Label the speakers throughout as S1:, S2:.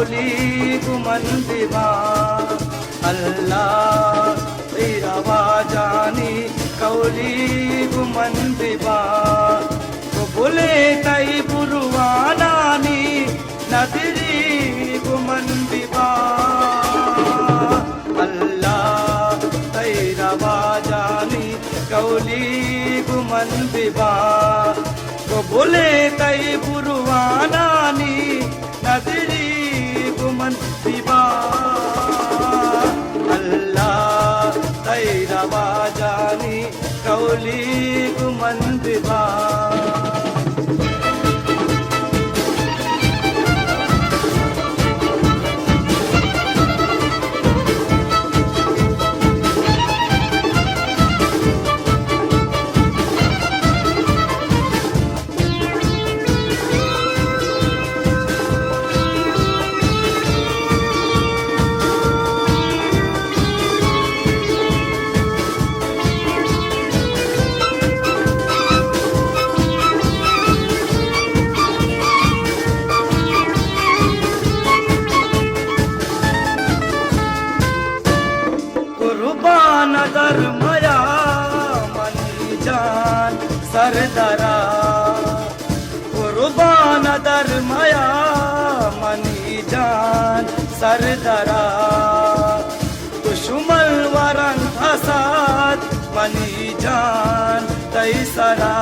S1: कौली गुमन बिबा अल्लाह तेरा वाजानी कौली गुमन बिबा तो बोले तई बुरुवानानी नदरी गुमन बिबा अल्लाह तेरा वाजानी कौली गुमन बिबा तो बोले तई बुरुवानानी नदरी गुमन बिबा अल्लाह तेरा वाजानी कौली गुमन बिबा नदर मया मनी जान सरदरा कुर्बान दर मया मनी जान सरदरा दुश्मन वरन फसाद मनी जान तैसरा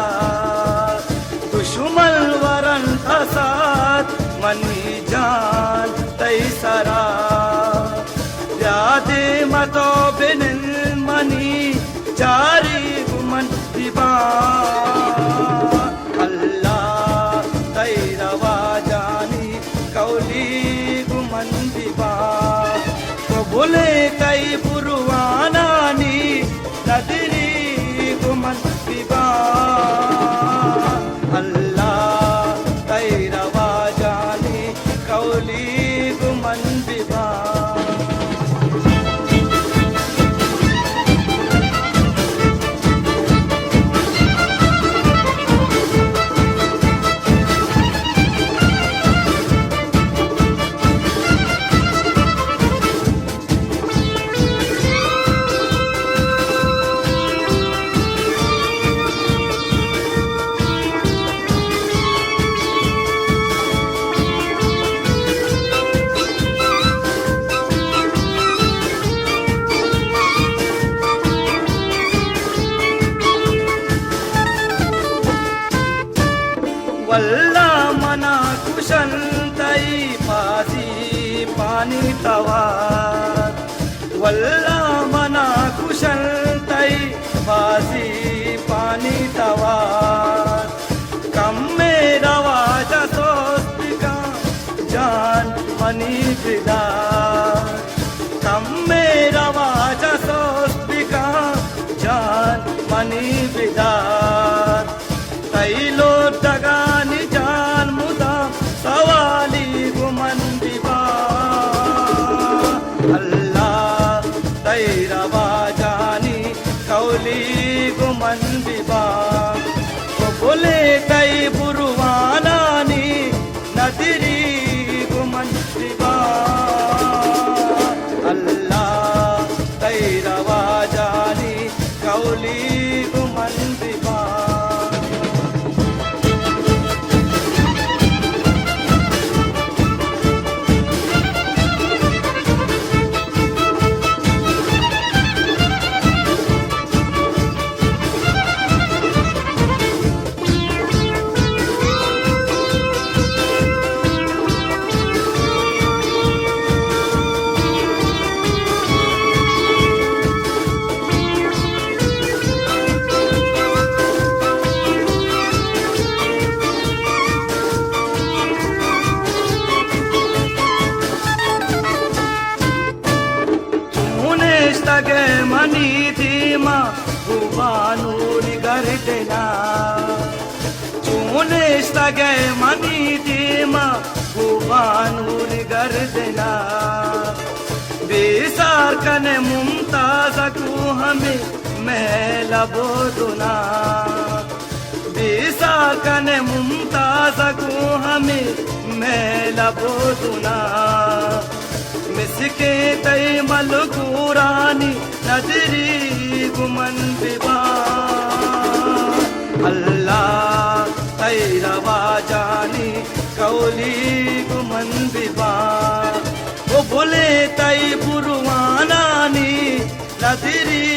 S1: दुश्मन वरन फसाद मनी जान तैसरा यादे मतो बिन मनी जारी गुमन बिबा अल्लाह तेरा वाजानी कौली गुमन बिबा तो बोले कई बुरुवानानी नदरी गुमन बिबा अल्लाह तेरा वाजानी कौली गुमन बिबा वल्ला मना कुशन तई पासी पानी तवार वल्ला मना कुशन तई पासी पानी तवार कम मेरा वाजा सोस्तिका जान मनी फिदा कम मेरा वाजा सोस्तिका जान मनी फिदा तैलो दगानी जान मुदा सवाली गुमन बिबा अल्लाह तेरा वाजानी कौली गुमन बिबा तो बोले कई बुरुवानानी नदरी गुमन बिबा अल्लाह तेरा वाजानी कौली गुमन बिबा गे मनी धीमा बुबानूरी गर्दना चूने सगे मनी धीमा बुबानूरी गर्दना बेसार कने मुमताज को हमें महला बोदुना बेसार कने मुमताज को हमें मैं लबो दुना मिसके तय मलगूरानी नदरी गुमन बिबा अल्लाह तय रवा जानी कौली गुमन बिबा वो बोले तय बुरवानानी नदरी